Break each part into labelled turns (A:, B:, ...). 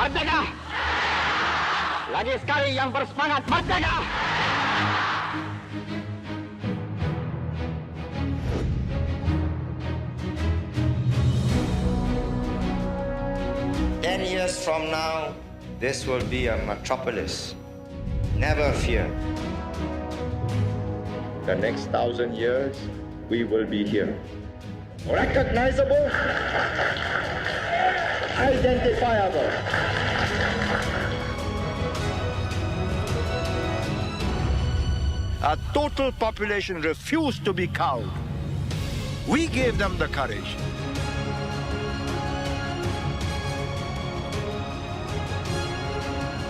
A: merdeka! Lagi sekali yang bersemangat merdeka!
B: Years from now, this will be a metropolis. Never fear.
C: The next 1,000 years, we will be here. Recognizable, identifiable.
D: A total population refused to be cowed. We gave them the courage.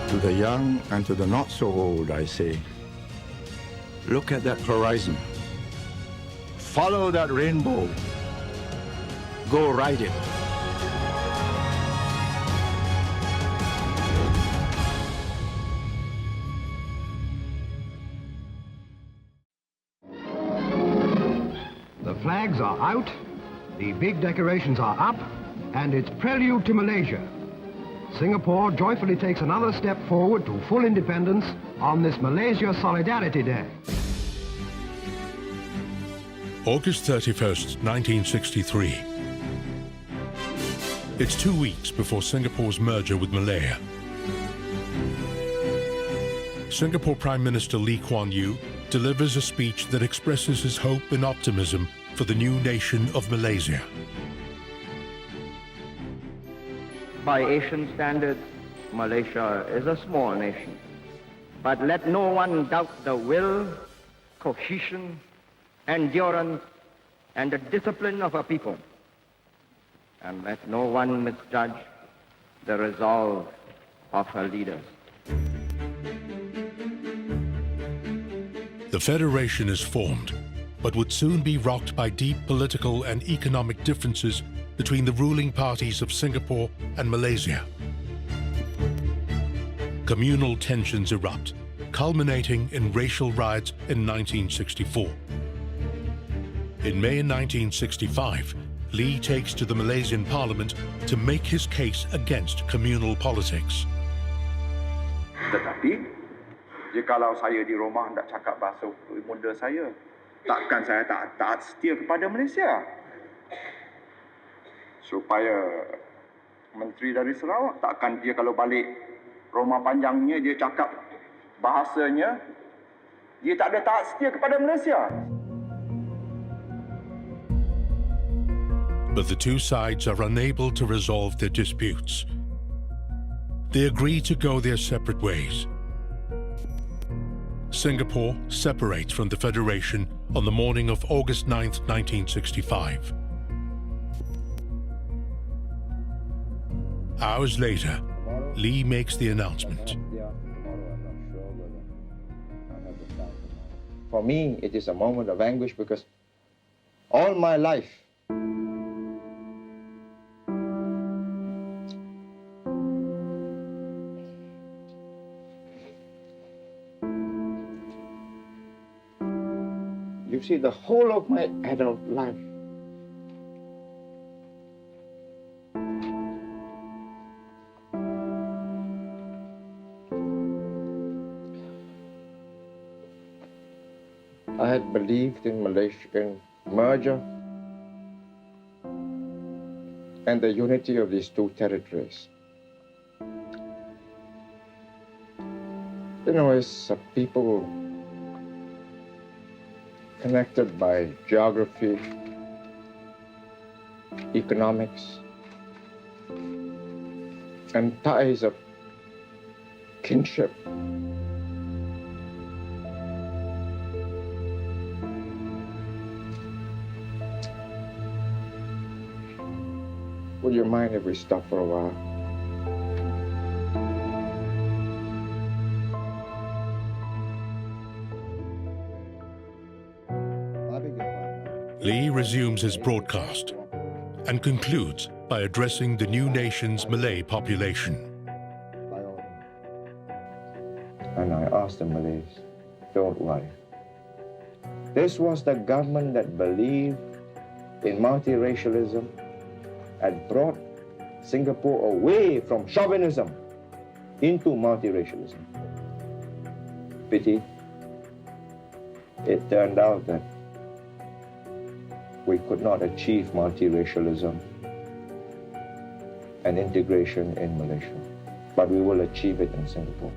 D: To the young and to the not so old, I say, look at that horizon. Follow that rainbow. Go ride it.
E: The flags are out, the big decorations are up, and it's prelude to Malaysia. Singapore joyfully takes another step forward to full independence on this Malaysia Solidarity Day.
F: August 31st, 1963. It's 2 weeks before Singapore's merger with Malaya. Singapore Prime Minister Kuan Yew delivers a speech that expresses his hope and optimism for the new nation of Malaysia.
G: By Asian standards, Malaysia is a small nation. But let no one doubt the will, cohesion, endurance, and the discipline of a people. And let no one misjudge the resolve of her leaders.
F: The Federation is formed, but would soon be rocked by deep political and economic differences between the ruling parties of Singapore and Malaysia. Communal tensions erupt, culminating in racial riots in 1964. In May 1965, Lee takes to the Malaysian parliament to make his case against communal politics.
C: Tetapi, jikalau saya di rumah tidak cakap bahasa ibunda saya, takkan saya tak setia kepada Malaysia. Supaya menteri dari Sarawak, takkan dia kalau balik rumah panjangnya dia cakap bahasanya, dia tak ada taat setia kepada Malaysia.
F: But the two sides are unable to resolve their disputes. They agree to go their separate ways. Singapore separates from the Federation on the morning of August 9th, 1965. Hours later, Lee makes the announcement.
D: For me, it is a moment of anguish because all my life, you see, the whole of my adult life, I had believed in Malaysian merger and the unity of these two territories. You know, as a people connected by geography, economics, and ties of kinship, would you mind if we stop for a while?
F: Lee resumes his broadcast and concludes by addressing the new nation's Malay population.
D: And I asked the Malays, don't worry. This was the government that believed in multiracialism and brought Singapore away from chauvinism
B: into multiracialism. Pity, it turned out that we could not achieve multiracialism and integration in Malaysia, but we will achieve it in Singapore.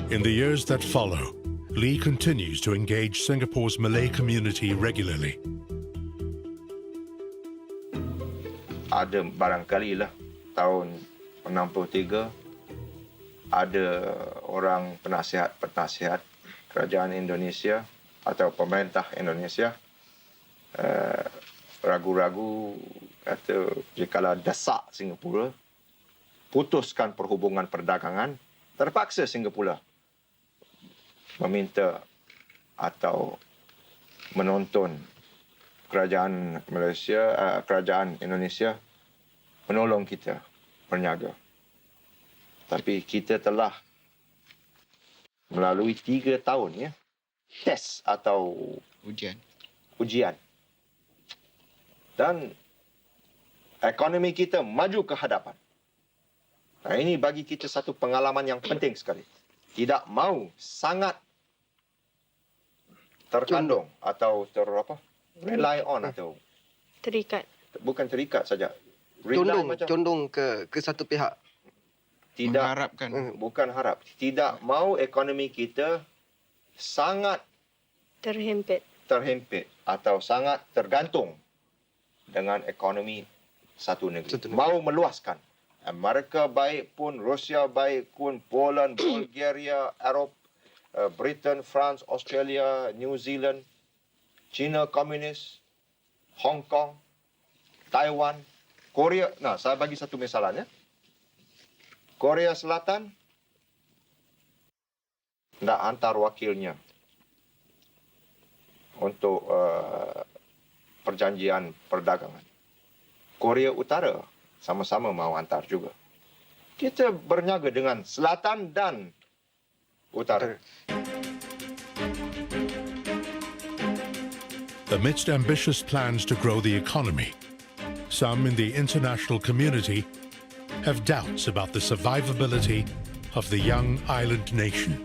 F: In the years that follow, Lee continues to engage Singapore's Malay community regularly.
B: Ada barangkali lah tahun 63 ada orang penasihat kerajaan Indonesia atau pemerintah Indonesia ragu-ragu kata jikalau desak Singapura putuskan perhubungan perdagangan, terpaksa Singapura meminta atau menonton kerajaan Malaysia, kerajaan Indonesia menolong kita berniaga. Tapi kita telah melalui 3 tahun ya test atau ujian. Dan ekonomi kita maju ke hadapan. Nah, ini bagi kita satu pengalaman yang penting sekali. Tidak mahu sangat terkandung atau rely on atau
H: terikat.
B: Bukan terikat saja.
I: Condong ke satu pihak.
B: Tidak
I: mengharapkan.
B: Bukan harap. Tidak mahu ekonomi kita sangat
H: Terhimpit
B: atau sangat tergantung dengan ekonomi satu negeri. Mahu meluaskan. Amerika baik pun, Rusia baik pun, Poland, Bulgaria, Eropah, Britain, France, Australia, New Zealand, China komunis, Hong Kong, Taiwan, Korea. Nah, saya bagi satu misalan ya. Korea Selatan nak hantar wakilnya untuk perjanjian perdagangan. Korea Utara sama-sama mau hantar juga. Kita berniaga dengan selatan dan utara.
F: Amidst ambitious plans to grow the economy, some in the international community have doubts about the survivability of the young island nation.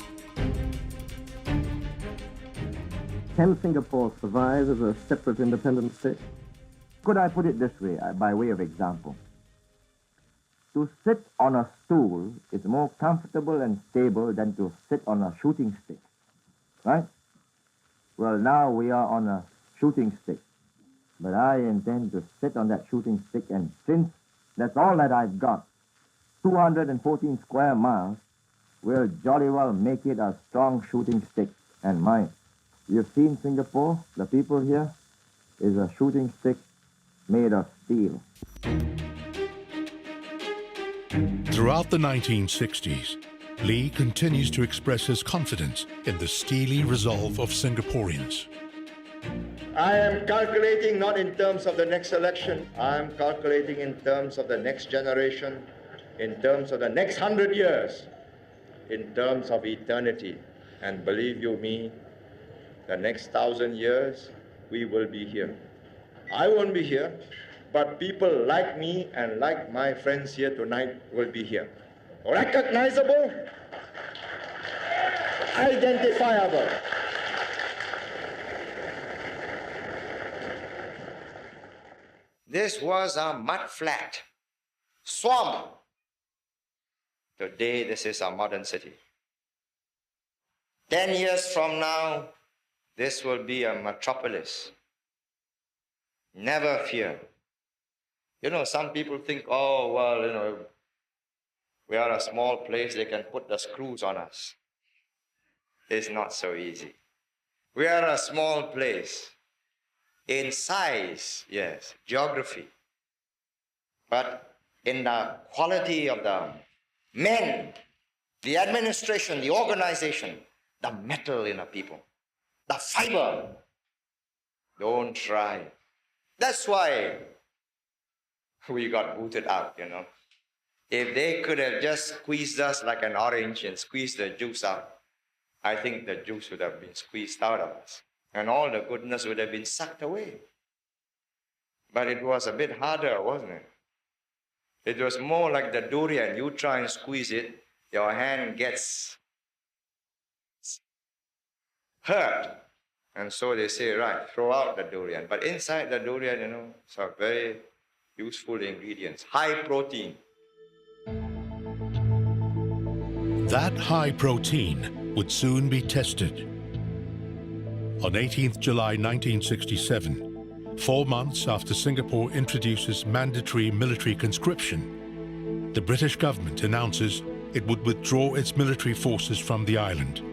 G: Can Singapore survive as a separate independent state? Could I put it this way, by way of example? To sit on a stool is more comfortable and stable than to sit on a shooting stick, right? Well, now we are on a shooting stick, but I intend to sit on that shooting stick, and since that's all that I've got, 214 square miles, will jolly well make it a strong shooting stick. And mine, you've seen Singapore, the people here, is a shooting stick made of steel.
F: Throughout the 1960s, Lee continues to express his confidence in the steely resolve of Singaporeans.
B: I am calculating not in terms of the next election. I am calculating in terms of the next generation, in terms of the next 100 years, in terms of eternity. And believe you me, the next 1,000 years, we will be here. I won't be here, but people like me and like my friends here tonight will be here. Recognizable, identifiable. This was a mud flat, swamp. Today, this is a modern city. 10 years from now, this will be a metropolis. Never fear. You know, some people think, oh, well, you know, we are a small place, they can put the screws on us. It's not so easy. We are a small place. In size, yes, geography. But in the quality of the men, the administration, the organization, the metal in the people, the fiber. Don't try. That's why we got booted out, you know. If they could have just squeezed us like an orange and squeezed the juice out, I think the juice would have been squeezed out of us. And all the goodness would have been sucked away. But it was a bit harder, wasn't it? It was more like the durian. You try and squeeze it, your hand gets hurt. And so they say, right, throw out the durian. But inside the durian, you know, some very useful ingredients, high protein.
F: That high protein would soon be tested. On 18th July 1967, 4 months after Singapore introduces mandatory military conscription, the British government announces it would withdraw its military forces from the island.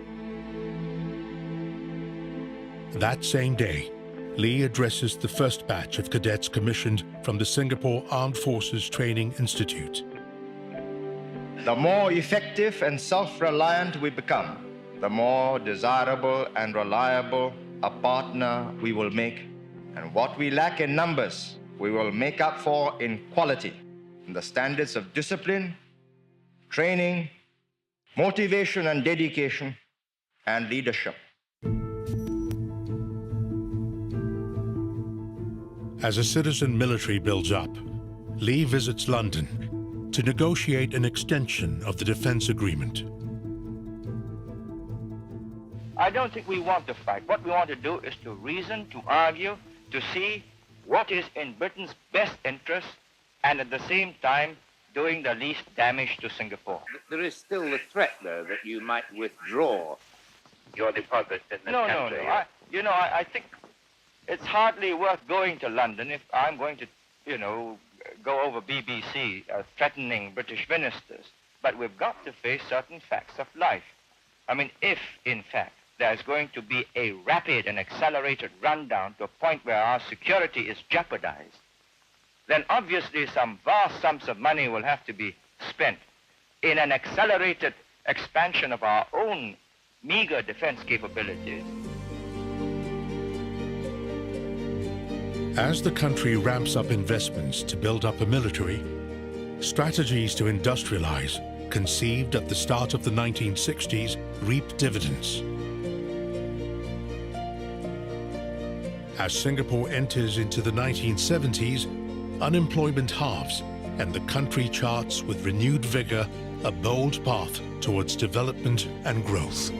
F: That same day, Lee addresses the first batch of cadets commissioned from the Singapore Armed Forces Training Institute.
B: The more effective and self-reliant we become, the more desirable and reliable a partner we will make. And what we lack in numbers, we will make up for in quality, in the standards of discipline, training, motivation and dedication, and leadership.
F: As a citizen military builds up, Lee visits London to negotiate an extension of the defense agreement.
G: I don't think we want to fight. What we want to do is to reason, to argue, to see what is in Britain's best interest, and at the same time doing the least damage to Singapore.
A: There is still the threat, though, that you might withdraw your deposits in the country.
G: No. I think it's hardly worth going to London if I'm going to, go over BBC threatening British ministers. But we've got to face certain facts of life. I mean, if, in fact, there's going to be a rapid and accelerated rundown to a point where our security is jeopardized, then obviously some vast sums of money will have to be spent in an accelerated expansion of our own meager defense capabilities.
F: As the country ramps up investments to build up a military, strategies to industrialize, conceived at the start of the 1960s, reap dividends. As Singapore enters into the 1970s, unemployment halves and the country charts with renewed vigor a bold path towards development and growth.